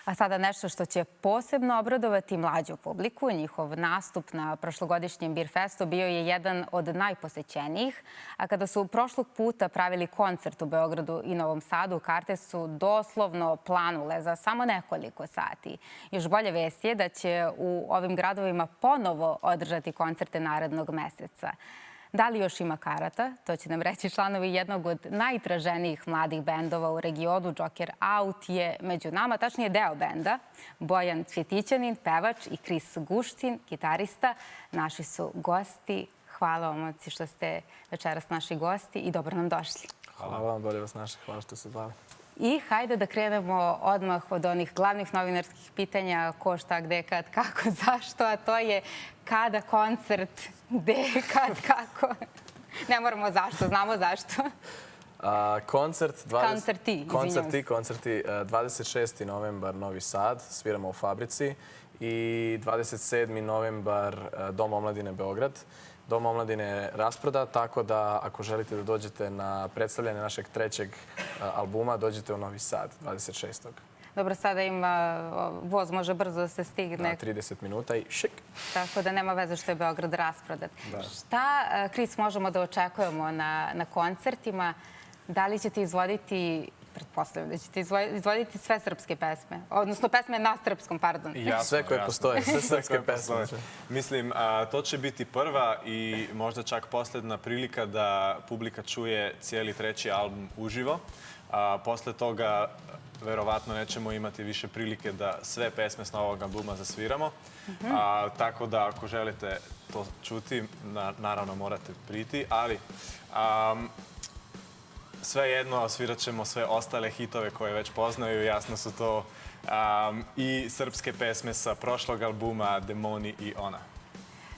A sada nešto što će posebno obradovati mlađu publiku. Njihov nastup na prošlogodišnjem Beer Festu bio je jedan od najposećenijih. A kada su prošlog puta pravili koncert u Beogradu i Novom Sadu, karte su doslovno planule za samo nekoliko sati. Još bolja vest je da će u ovim gradovima ponovo održati koncerte narednog meseca. Da li još ima karata? To će nam reći članovi jednog od najtraženijih mladih bendova u regionu. Joker Out je među nama, tačnije deo benda. Bojan Cvjetićanin, pevač, i Kris Guštin, gitarista. Naši su gosti. Hvala vam, momci, što ste večeras naši gosti i dobro nam došli. Hvala vam, bolje vas našli. Hvala što ste zvali. I hajde da krenemo odmah od onih glavnih novinarskih pitanja: ko, šta, gde, kad, kako, zašto, a to je kada koncert, gde, kad, kako. Ne moramo zašto, znamo zašto. Koncerti, 26. novembar Novi Sad, sviramo u Fabrici, i 27. novembar Dom omladine Beograd. Dom omladine je rasprodat, tako da ako želite da dođete na predstavljanje našeg trećeg albuma, dođete u Novi Sad 26. Dobro, sada ima voz, može brzo da se stigne. 30 minuta i šik. Tako da nema veze što je Beograd rasprodat. Šta, Kris, možemo da očekujemo na koncertima? Da li ćete izvoditi, pretpostavljam da ćete izvoditi sve srpske pesme? Odnosno pesme na srpskom, pardon. Sve koje postoje, sve srpske pesme. Mislim, to će biti prva i možda čak posljedna prilika da publika čuje cijeli treći album uživo. Posle toga verovatno nećemo imati više prilike da sve pesme s novog albuma zasviramo. Tako da ako želite to čuti, naravno morate priti, ali svejedno svirat ćemo sve ostale hitove koje već poznaju. Jasno su to i srpske pesme sa prošlog albuma, Demoni i Ona.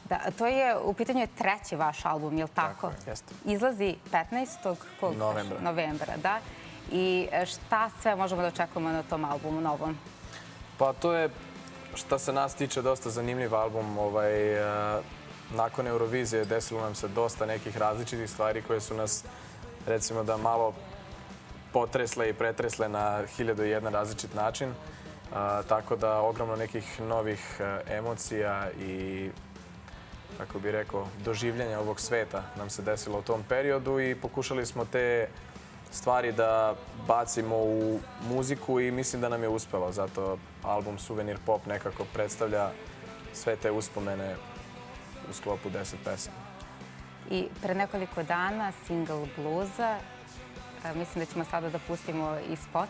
Da, to je u pitanju treći vaš album, je li tako? Jeste. Izlazi 15. novembra, da. I šta sve možemo da očekujemo na tom albumu novom? Pa to je, šta se nas tiče, dosta zanimljiv album. Nakon Eurovizije desilo nam se dosta nekih različitih stvari koje su nas, recimo, da malo potresle i pretresle na 1001 različit način. Tako da ogromno nekih novih emocija i, kako bih rekao, doživljenja ovog sveta nam se desilo u tom periodu i pokušali smo te stvari da bacimo u muziku i mislim da nam je uspelo. Zato album Suvenir Pop nekako predstavlja sve te uspomene u sklopu 10 pesama. I pre nekoliko dana single Bluza. Mislim da ćemo sada da pustimo i spot.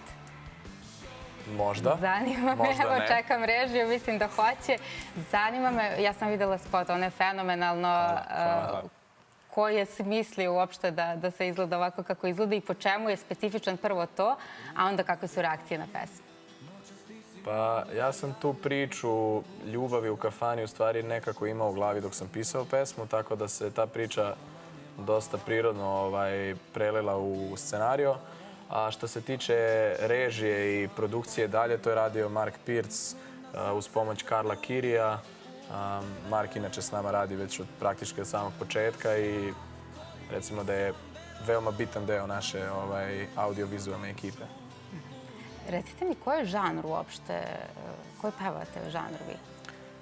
Možda. Zanima me, evo čekam režiju, mislim da hoće. Zanima me, ja sam videla spot, ono je fenomenalno. Ko je smislio uopšte da se izgleda ovako kako izgleda i po čemu je specifičan prvo to, a onda kakve su reakcije na pesmu? Pa ja sam tu priču ljubavi u kafani u stvari nekako imao u glavi dok sam pisao pesmu, tako da se ta priča dosta prirodno prelila u scenario. A što se tiče režije i produkcije dalje, to je radio Mark Pirc uz pomoć Karla Kirija. Mark inače s nama radi već praktički od samog početka i recimo da je veoma bitan deo naše audiovizualne ekipe. Recite mi, koji je žanr uopšte, koji pevate žanr vi?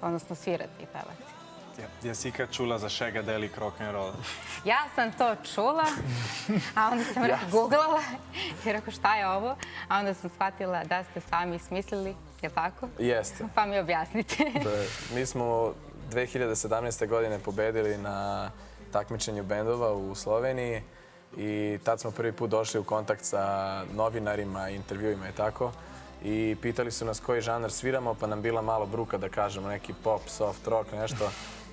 Odnosno svirate i pevate? Jesi ikad čula za Shagadelic rock'n'roll? Ja sam to čula, a onda sam googlala i rekao šta je ovo, a onda sam shvatila da ste sami smislili, je li tako? Jeste. Pa mi objasnite. Mi smo 2017. godine pobedili na takmičenju bendova u Sloveniji i tad smo prvi put došli u kontakt sa novinarima, intervjuima i tako. I pitali su nas koji žanar sviramo, pa nam bila malo bruka da kažemo neki pop, soft rock, nešto.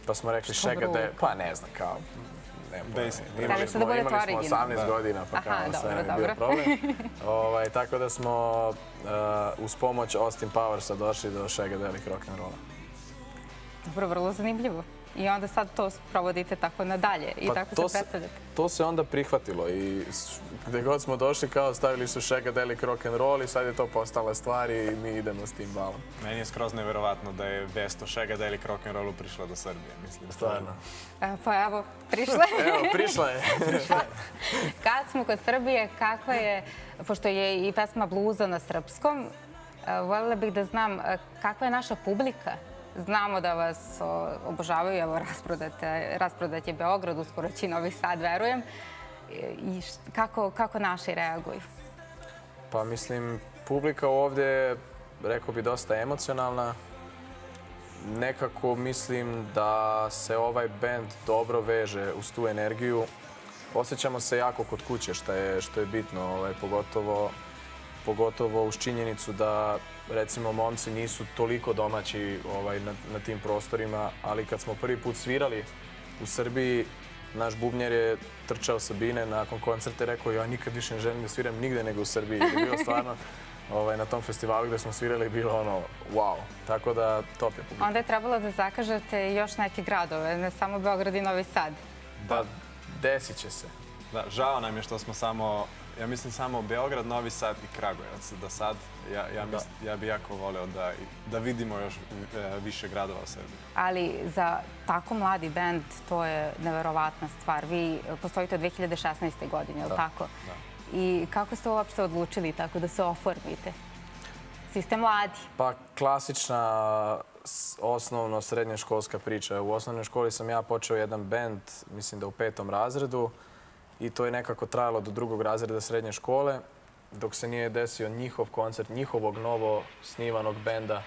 Pa smo rekli Shagadelic, pa ne znam, kao... Imali smo 18 godina, pa kao sve nam je bio problem. Tako da smo uz pomoć Austin Powersa došli do Shagadelic rock'n'rolla. Dobro, vrlo zanimljivo. I onda sad to provodite tako nadalje i tako se predstavljate. To se onda prihvatilo i gde god smo došli kao stavili su Shagadelic rock'n'roll i sad je to postala stvar i mi idemo s tim balom. Meni je skroz neverovatno da je vest o Shagadelic rock'n'rollu prišla do Srbije, mislim. Stvarno. Pa evo, prišla je. Evo, prišla je. Kad smo kod Srbije, kakva je, pošto je i pesma Bluza na srpskom, Voljela bih da znam kakva je naša publika. Znamo da vas obožavaju, evo rasprodat je Beograd, uskoro će i Novi Sad, verujem. I kako naši reaguju? Pa mislim, publika ovdje je, rekao bi, dosta emocionalna. Nekako mislim da se ovaj bend dobro veže uz tu energiju. Osjećamo se jako kod kuće, što je bitno, pogotovo uz činjenicu da, recimo, momci nisu toliko domaći na tim prostorima, ali kad smo prvi put svirali u Srbiji, naš bubnjar je trčao sa bine nakon koncerta i rekao ja nikad više ne želim da sviram nigde nego u Srbiji. Jer je bilo stvarno na tom festivalu gde smo svirali bilo ono wow. Tako da top je publika. Onda je trebalo da zakažete još neke gradove, ne samo Beograd i Novi Sad. Pa desit će se. Da, žao nam je što smo samo Beograd, Novi Sad i Kragujevac. Da sad, ja bi jako voleo da vidimo još više gradova u Srbiji. Ali za tako mladi bend to je neverovatna stvar. Vi postojite od 2016. godine, je li tako? Da. I kako ste uopšte odlučili tako da se oformite? Svi ste mladi. Pa klasična osnovno srednjoškolska priča. U osnovnoj školi sam ja počeo jedan bend, mislim da u 5. razredu. I to je nekako trajalo do 2. razreda srednje škole, dok se nije desio njihov koncert, njihovog novo snimanog benda.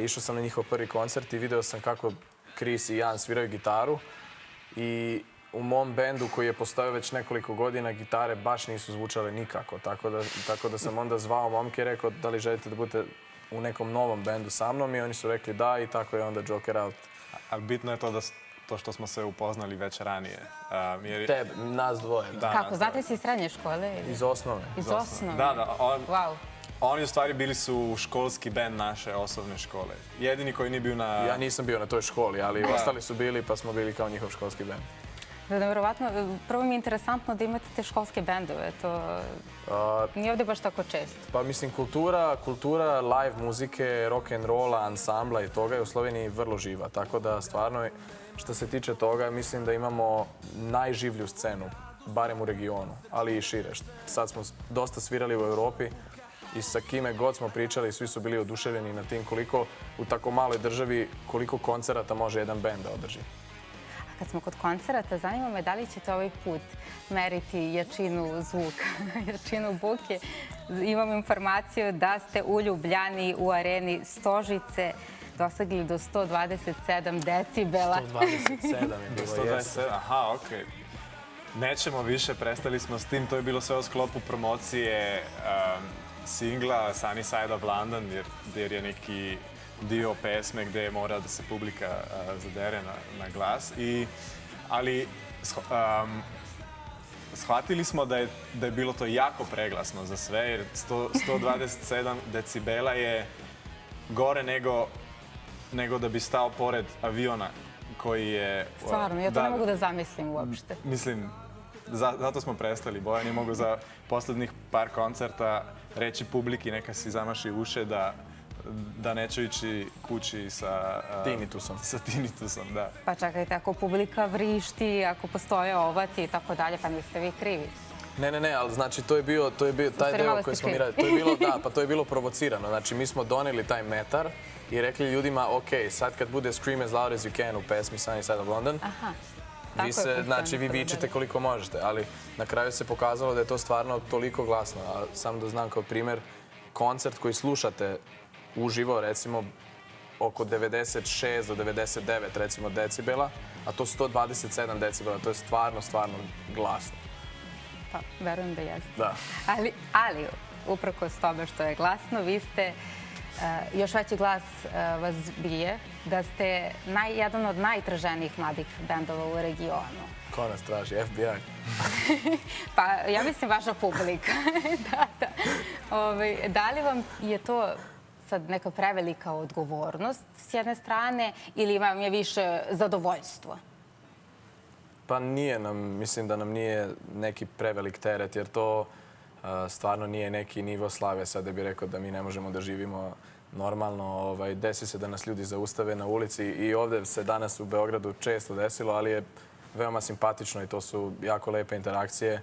Išao sam na njihov prvi koncert i video sam kako Chris i Jan sviraju gitaru. I u mom bendu koji je postojao već nekoliko godina, gitare baš nisu zvučale nikako. Tako da sam onda zvao momke i rekao da li želite da budete u nekom novom bendu sa mnom i oni su rekli da i tako je onda Joker Out. Ali bitno je to što smo se upoznali već ranije. Tebe, nas dvoje. Kako, znate si iz srednje škole? Iz osnove. Iz osnove? Da. Wow. Oni u stvari bili su školski bend naše osnovne škole. Jedini koji nije bio na... Ja nisam bio na toj školi, ali ostali su bili pa smo bili kao njihov školski bend. Nevjerovatno, prvo mi je interesantno da imate te školske bendove, to nije ovdje baš tako često. Pa mislim, kultura live muzike, rock and rolla, ansambla i toga je u Sloveniji vrlo živa. Tako da stvarno, što se tiče toga, mislim da imamo najživlju scenu, barem u regionu, ali i šire. Sad smo dosta svirali u Evropi i sa kime god smo pričali, svi su bili oduševljeni na tim koliko u tako maloj državi, koliko koncerata može jedan bend da održi. Kad smo kod koncerata, zanima me da li ćete ovaj put meriti jačinu zvuka, jačinu buke. Imam informaciju da ste u Ljubljani u areni Stožice dosegli do 127 decibela. 127 je bilo, jes. Aha, okej. Nećemo više, prestali smo s tim. To je bilo sve u sklopu promocije singla Sunny Side of London, jer je neki dio pesme gde mora da se publika zadere na glas. Ali shvatili smo da je bilo to jako preglasno za sve, jer 127 decibela je gore nego da bi stao pored aviona koji je... Stvarno, ja to ne mogu da zamislim uopšte. Mislim, zato smo prestali. Bojan je mogu za poslednjih par koncerta reći publiki neka si zamaši uše da neće ići kući sa... Tinitusom. Sa tinitusom, da. Pa čekajte, ako publika vrišti, ako postoje ovaci i tako dalje, pa niste vi krivi. Ne, ali znači to je bio taj deo koji smo mi radili. To je bilo, da, pa to je bilo provocirano. Znači mi smo doneli taj metar i rekli ljudima, ok, sad kad bude Scream as loud as you can u pesmi Sunny Side of London, vi vičite koliko možete, ali na kraju se pokazalo da je to stvarno toliko glasno. A samo da znam kao primer, koncert koji slušate uživo, recimo, oko 96 do 99, recimo, decibela, a to 127 decibela, to je stvarno glasno. Pa, verujem da jeste. Da. Ali, uprkos tome što je glasno, vi ste, još veći glas vas bije, da ste jedan od najtraženijih mladih bendova u regionu. Ko nas traži? FBI? Pa, ja mislim vaša publika. Da. Da li vam je to sad neka prevelika odgovornost s jedne strane ili vam je više zadovoljstvo? Pa nije nam, mislim da nam nije neki prevelik teret, jer to stvarno nije neki nivo slave. Sad da bih rekao da mi ne možemo da živimo normalno. Desi se da nas ljudi zaustave na ulici i ovde se danas u Beogradu često desilo, ali je veoma simpatično i to su jako lepe interakcije.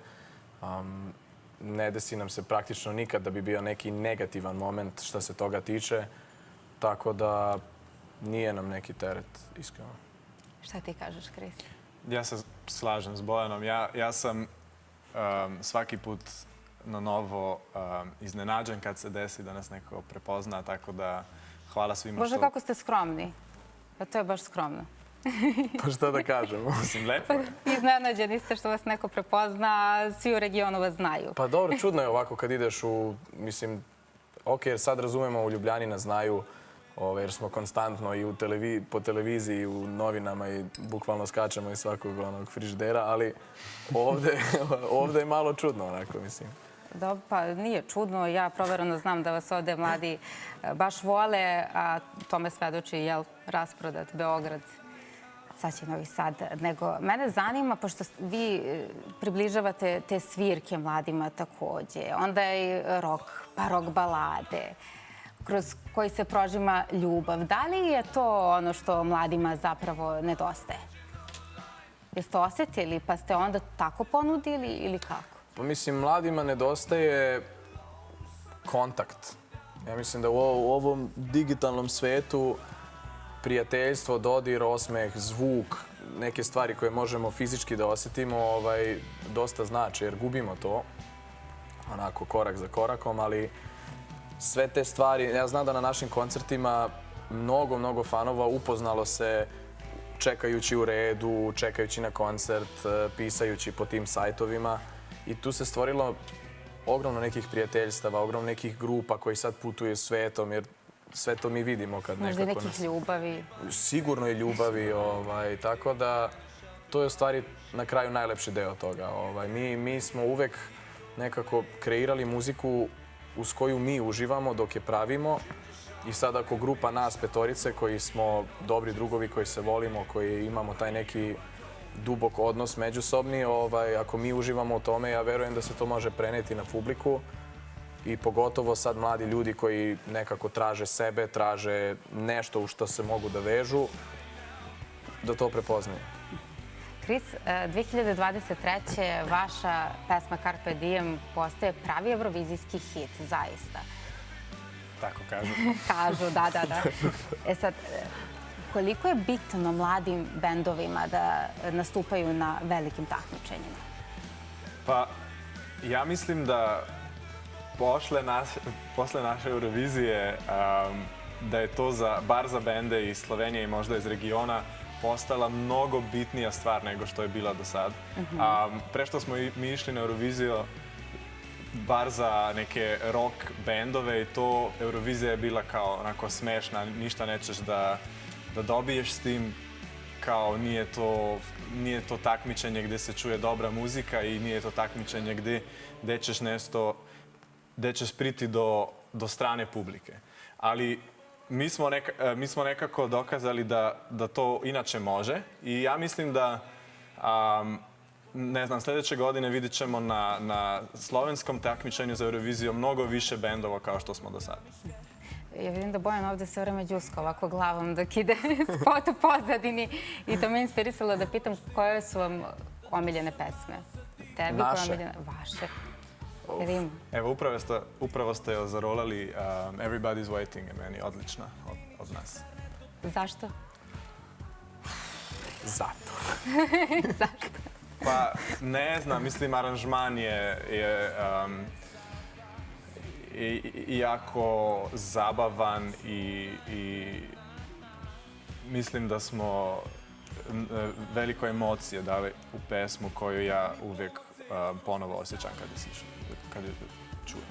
ne desi nam se praktično nikad da bi bio neki negativan moment što se toga tiče. Tako da nije nam neki teret, iskreno. Šta ti kažeš, Kris? Ja se slažem s Bojanom. Ja sam svaki put na novo iznenađen kad se desi da nas neko prepozna, tako da hvala svima Bože, kako ste skromni. Pa to je baš skromno. Pa šta da kažemo? Mislim, lepo je. Iznenađeni ste što vas neko prepozna, a svi u regionu vas znaju. Pa dobro, čudno je ovako kad ideš u, mislim, ok, jer sad razumemo, u Ljubljani nas znaju, jer smo konstantno i po televiziji, i u novinama i bukvalno skačemo iz svakog onog frižidera, ali ovde je malo čudno, onako, mislim. Dobro, pa nije čudno. Ja provereno znam da vas ovde mladi baš vole, a tome svedoči, jel, rasprodat Beograd. Sad će Novi Sad. Nego, mene zanima, pošto vi približavate te svirke mladima takođe, onda je rock, pa rock balade, kroz koji se prožima ljubav. Da li je to ono što mladima zapravo nedostaje? Jeste osetili pa ste onda tako ponudili ili kako? Pa mislim, mladima nedostaje kontakt. Ja mislim da u ovom digitalnom svetu prijateljstvo, dodir, osmeh, zvuk, neke stvari koje možemo fizički da osetimo, dosta znači, jer gubimo to, onako korak za korakom, ali sve te stvari, ja znam da na našim koncertima mnogo fanova upoznalo se čekajući u redu, čekajući na koncert, pisajući po tim sajtovima i tu se stvorilo ogromno nekih prijateljstava, ogromno nekih grupa koji sad putuju svetom, jer sve to mi vidimo kad nekako Možda nekih ljubavi. Sigurno i ljubavi, tako da to je u stvari na kraju najlepši deo toga. Mi smo uvek nekako kreirali muziku uz koju mi uživamo dok je pravimo i sad ako grupa nas petorice koji smo dobri drugovi, koji se volimo, koji imamo taj neki dubok odnos međusobni, ako mi uživamo u tome, ja verujem da se to može preneti na publiku i pogotovo sad mladi ljudi koji nekako traže sebe, traže nešto u što se mogu da vežu, da to prepoznaju. Kris, 2023. vaša pesma Carpe Diem postaje pravi evrovizijski hit, zaista. Tako kažu. Kažu, da. E sad, koliko je bitno mladim bendovima da nastupaju na velikim takmičenjima? Pa, ja mislim da posle naše Eurovizije da je to bar za bende iz Slovenije i možda iz regiona postala mnogo bitnija stvar nego što je bila do sad. Pre što smo mi išli na Euroviziju, bar za neke rock bendove i to Eurovizija je bila kao onako smešna, ništa nećeš da dobiješ s tim, kao nije to takmičenje gde se čuje dobra muzika i nije to takmičenje gde ćeš priti do strane publike. Ali mi smo nekako dokazali da to inače može i ja mislim da ne znam, sljedeće godine vidit ćemo na slovenskom takmičenju za Euroviziju mnogo više bendova kao što smo do sada. Ja vidim da Bojan ovde sve vreme đuska ovako glavom dok ide spot u pozadini i to me inspirisalo da pitam koje su vam omiljene pesme? Tebi koje omiljene? Vaše. Evo, upravo ste joj zarolali Everybody's Waiting je meni odlična od nas. Zašto? Zato. Zašto? Pa, ne znam, mislim, aranžman je jako zabavan i mislim da smo veliko emocije dali u pesmu koju ja uvijek ponovo osjećam kad je čujem.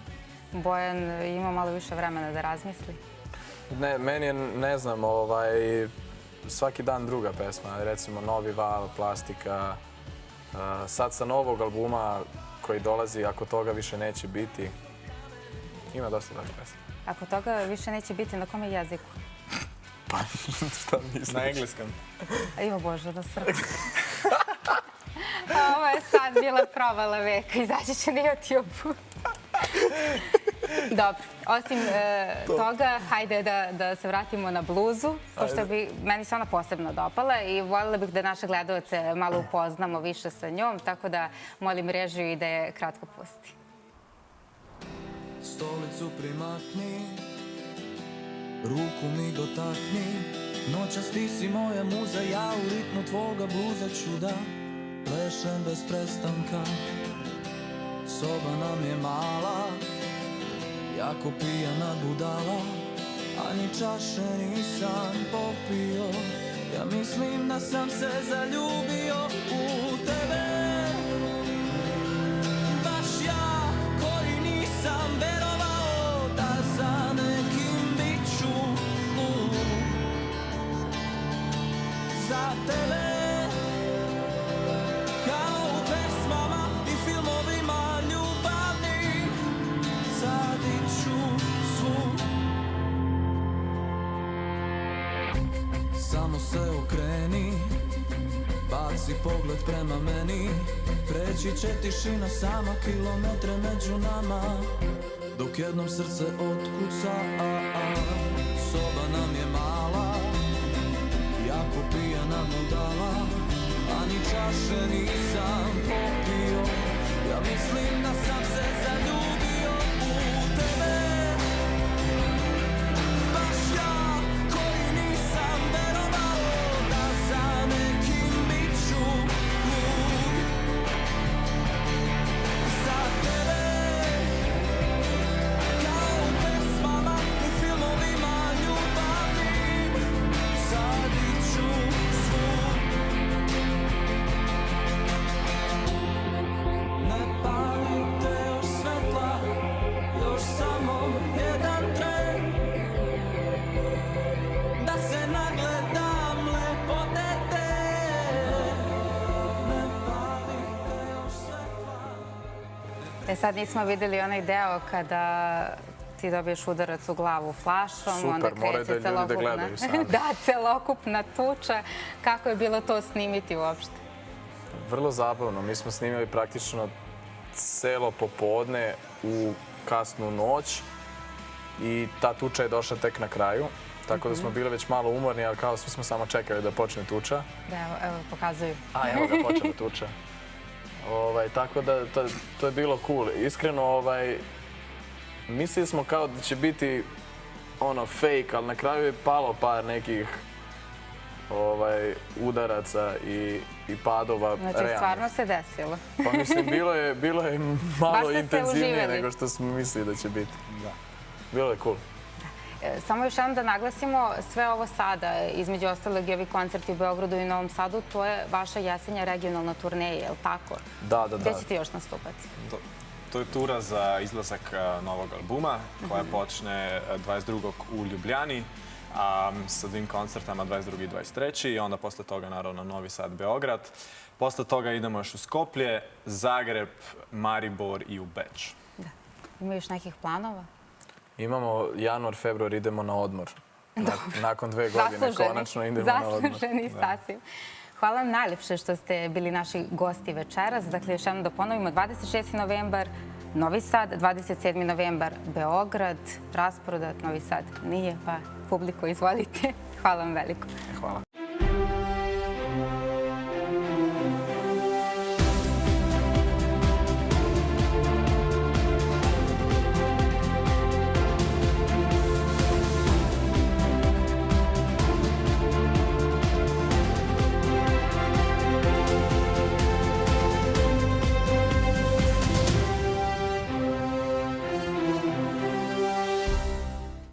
Bojan ima malo više vremena da razmisli. Ne, meni je, ne znam, svaki dan druga pesma. Recimo Novi val, Plastika. Sad sa novog albuma koji dolazi, ako toga više neće biti, ima dosta dobrih pesma. Ako toga više neće biti, na kome jeziku? Pa, šta mislim? Na engleskom. Jo, Bože, na srpskom. Ovo je sad bila provala veka, izaći će na YouTube. Dobro, osim toga, hajde da se vratimo na bluzu, pošto bi meni se ona posebno dopala i voljela bih da naše gledalce malo upoznamo više sa njom, tako da molim režiju i da je kratko pusti. Stolicu primakni, ruku mi dotakni. Noćas ti si moja muza, ja u ritmu tvoga bluza ću da plešem bez prestanka. Soba nam je mala, jako pijana budala, a ni čaše nisam popio. Ja mislim da sam se zaljubio u tebe. Baš ja koji nisam verovao da za nekim bit ću lud. Za tebe kao u pesmama i filmovima ljubavnim sadit ću svud. Samo se okreni, baci pogled prema meni. Preći će tišina sama, kilometre među nama, dok jednom srce otkuca. Soba nam je mala, jako pijana budala, a ni čaše nisam popio. Ja mislim da sam se zaljubio u tebe. Baš ja koji nisam verovao da za nekim bit ću lud. Za tebe kao u pesmama i filmovima ljubavnim sadit ću svud. Ne palite još svetla, još samo jedan tren, da se nagledam lepote te. Ne palite još svetla. Sad nismo videli onaj deo kada ti dobiješ udarac u glavu flašom, Super, onda moraju kreće da ljudi da celokupna... gledaju sami. Da, celokupna tuča. Kako je bilo to snimiti uopšte? Vrlo zabavno. Mi smo snimali praktično celo popodne u kasnu noć i ta tuča je došla tek na kraju. Tako da smo bili već malo umorni, ali kao svi smo samo čekali da počne tuča. Da, evo, pokazuju. A evo ga, počela tuča. Tako da to je bilo cool. Iskreno, mislili smo kao da će biti fake, ali na kraju je palo par nekih udaraca i padova Znači, realnih. stvarno se desilo. Pa mislim, bilo je Baš malo ste se intenzivnije uživali. nego što smo mislili da će biti. Bilo je cool. Samo još jednom da naglasimo, sve ovo sada, između ostalog i ovi koncerti u Beogradu i Novom Sadu, to je vaša jesenja regionalna turneja, je li tako? Da. Gde ćete još nastupati? To je tura za izlazak novog albuma koja počne 22. u Ljubljani sa dvim koncertama 22. i 23. I onda posle toga naravno Novi Sad, Beograd. Posle toga idemo još u Skoplje, Zagreb, Maribor i u Beč. Da. Ima još nekih planova? Imamo januar, februar, idemo na odmor. Nakon 2 godine konačno idemo na odmor. Zasluženi sasvim. Hvala vam najljepše što ste bili naši gosti večeras. Dakle, još jednom da ponovimo, 26. novembar Novi Sad, 27. novembar Beograd, rasporedat Novi Sad nije, pa publiko izvolite. Hvala vam veliko. Hvala.